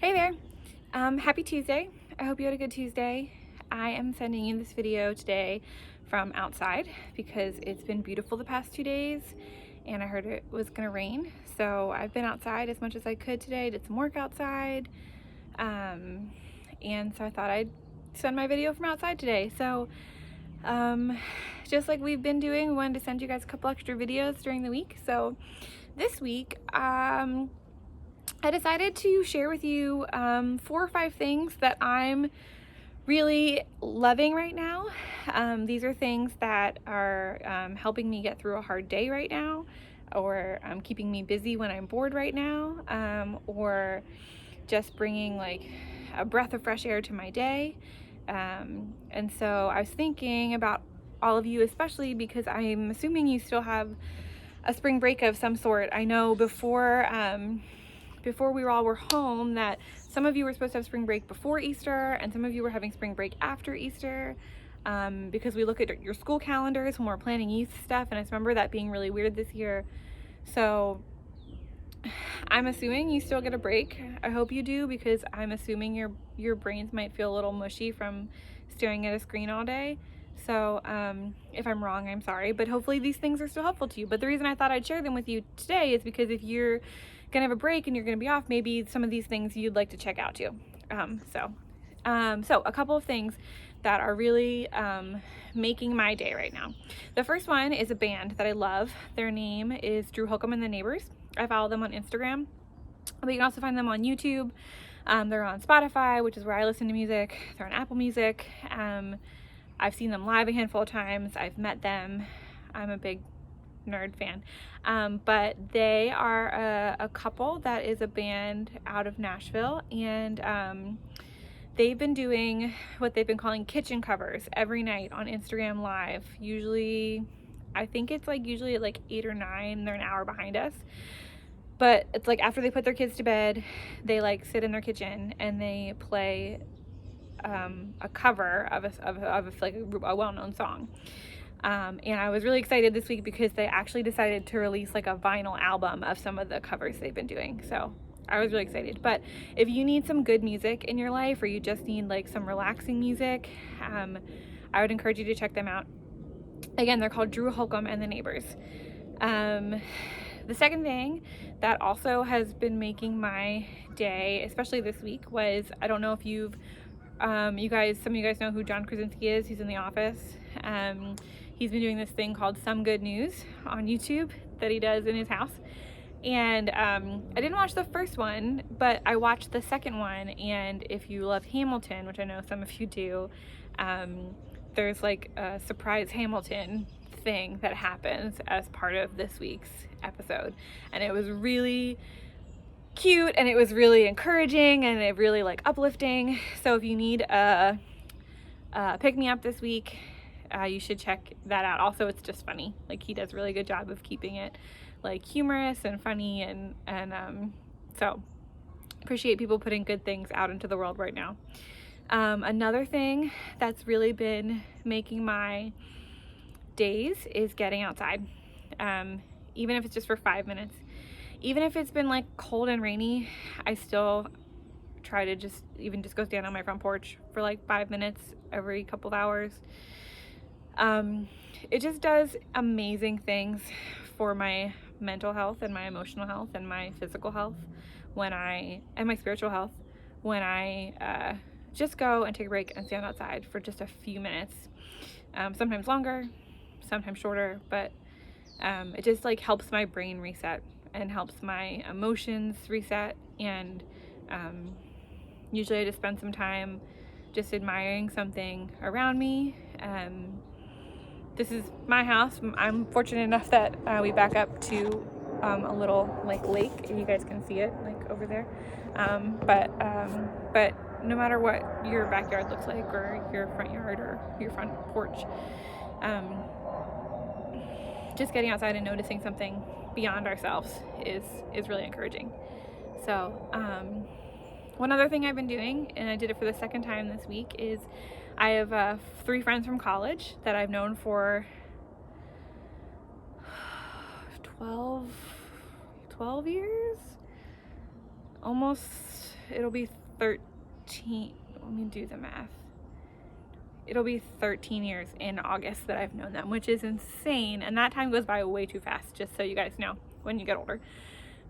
Hey there. Happy Tuesday. I hope you had a good Tuesday. I am sending you this video today from outside because it's been beautiful the past 2 days and I heard it was gonna rain. So I've been outside as much as I could today, did some work outside. And so I thought I'd send my video from outside today. So just like we've been doing, we wanted to send you guys a couple extra videos during the week. So this week, I decided to share with you 4 or 5 things that I'm really loving right now. These are things that are helping me get through a hard day right now, or keeping me busy when I'm bored right now, or just bringing like a breath of fresh air to my day. And so I was thinking about all of you, especially because I'm assuming you still have a spring break of some sort. I know before we all were home that some of you were supposed to have spring break before Easter and some of you were having spring break after Easter, because we look at your school calendars when we're planning youth stuff, and I just remember that being really weird this year. So I'm assuming you still get a break. I hope you do, because I'm assuming your brains might feel a little mushy from staring at a screen all day. So if I'm wrong, I'm sorry, but hopefully these things are still helpful to you. But the reason I thought I'd share them with you today is because if you're gonna have a break and you're gonna be off, maybe some of these things you'd like to check out too. So a couple of things that are really making my day right now. The first one is a band that I love. Their name is Drew Holcomb and the Neighbors. I follow them on Instagram, but you can also find them on YouTube. They're on Spotify, which is where I listen to music. They're on Apple Music. I've seen them live a handful of times. I've met them. I'm a big nerd fan. But they are a couple that is a band out of Nashville, and they've been doing what they've been calling kitchen covers every night on Instagram Live. Usually, I think it's like usually at like 8 or 9, they're an hour behind us. But it's like after they put their kids to bed, they like sit in their kitchen and they play a cover of a well-known song. And I was really excited this week because they actually decided to release like a vinyl album of some of the covers they've been doing. So I was really excited. But if you need some good music in your life, or you just need like some relaxing music, I would encourage you to check them out. Again, they're called Drew Holcomb and the Neighbors. The second thing that also has been making my day, especially this week, was, I don't know if some of you guys know who John Krasinski is. He's in The Office. He's been doing this thing called Some Good News on YouTube that he does in his house. And I didn't watch the first one, but I watched the second one. And if you love Hamilton, which I know some of you do, there's like a surprise Hamilton thing that happens as part of this week's episode. And it was really cute, and it was really encouraging, and it really like uplifting. So if you need a pick me up this week, you should check that out. Also, it's just funny. Like, he does a really good job of keeping it like humorous and funny, and so appreciate people putting good things out into the world right now. Another thing that's really been making my days is getting outside, even if it's just for 5 minutes. Even if it's been like cold and rainy, I still try to just go stand on my front porch for like 5 minutes every couple of hours. It just does amazing things for my mental health and my emotional health and my physical health and my spiritual health when I just go and take a break and stand outside for just a few minutes. Sometimes longer, sometimes shorter, but it just like helps my brain reset and helps my emotions reset. And usually I just spend some time just admiring something around me. This is my house. I'm fortunate enough that we back up to a little like lake, if you guys can see it like over there. But no matter what your backyard looks like, or your front yard, or your front porch, just getting outside and noticing something beyond ourselves is really encouraging. So one other thing I've been doing, and I did it for the second time this week, is I have 3 friends from college that I've known for 12 years, almost it'll be 13, let me do the math. It'll be 13 years in August that I've known them, which is insane. And that time goes by way too fast, just so you guys know when you get older.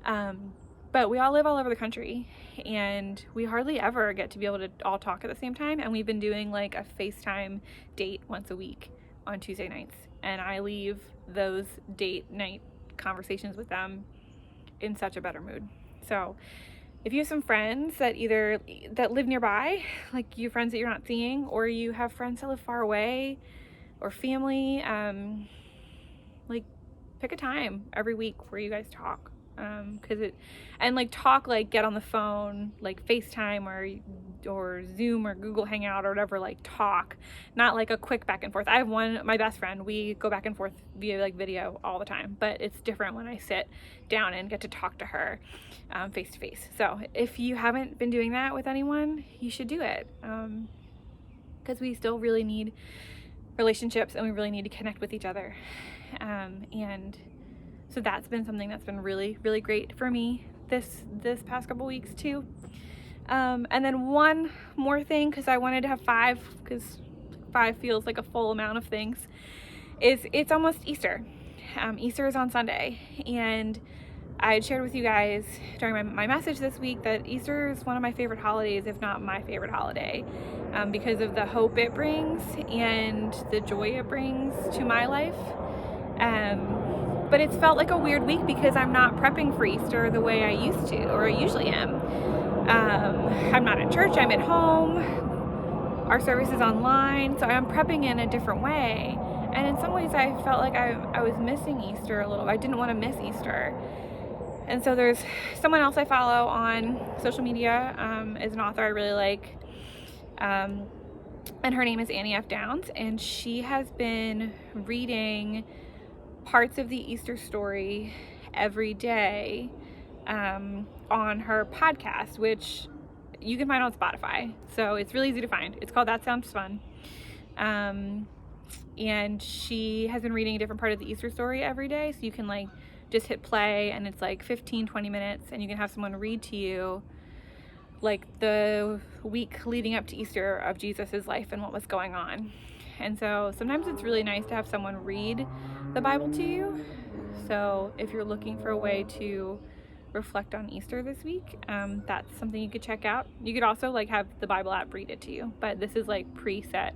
But we all live all over the country, and we hardly ever get to be able to all talk at the same time. And we've been doing like a FaceTime date once a week on Tuesday nights. And I leave those date night conversations with them in such a better mood. So if you have some friends that live nearby, like you friends that you're not seeing, or you have friends that live far away, or family, like pick a time every week where you guys talk. Talk, like get on the phone, like FaceTime or Zoom or Google Hangout or whatever, like talk, not like a quick back and forth. I have my best friend, we go back and forth via like video all the time, but it's different when I sit down and get to talk to her face to face. So if you haven't been doing that with anyone, you should do it, because we still really need relationships, and we really need to connect with each other. And so that's been something that's been really, really great for me this past couple weeks too. And then one more thing, because I wanted to have 5, because 5 feels like a full amount of things, is it's almost Easter. Easter is on Sunday, and I had shared with you guys during my message this week that Easter is one of my favorite holidays, if not my favorite holiday, because of the hope it brings and the joy it brings to my life. But it's felt like a weird week because I'm not prepping for Easter the way I used to, or I usually am. I'm not at church, I'm at home. Our service is online, so I'm prepping in a different way. And in some ways I felt like I was missing Easter a little. I didn't want to miss Easter. And so there's someone else I follow on social media, is an author I really like. And her name is Annie F. Downs, and she has been reading parts of the Easter story every day on her podcast, which you can find on Spotify. So it's really easy to find. It's called That Sounds Fun. And she has been reading a different part of the Easter story every day. So you can like just hit play, and it's like 15-20 minutes, and you can have someone read to you like the week leading up to Easter of Jesus's life and what was going on. And so sometimes it's really nice to have someone read the Bible to you. So if you're looking for a way to reflect on Easter this week, that's something you could check out. You could also like have the Bible app read it to you, but this is like preset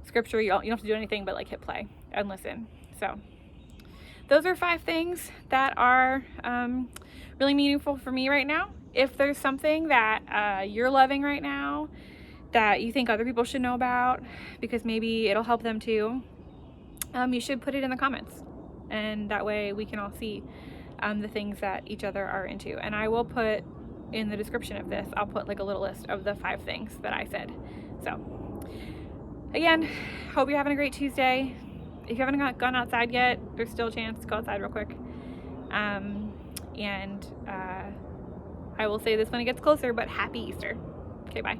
scripture. You don't have to do anything but like hit play and listen. So those are 5 things that are really meaningful for me right now. If there's something that you're loving right now that you think other people should know about, because maybe it'll help them too, you should put it in the comments, and that way we can all see the things that each other are into. And I will put in the description of this, I'll put like a little list of the 5 things that I said. So again, hope you're having a great Tuesday. If you haven't gone outside yet, there's still a chance to go outside real quick. I will say this when it gets closer, but happy Easter. Okay, bye.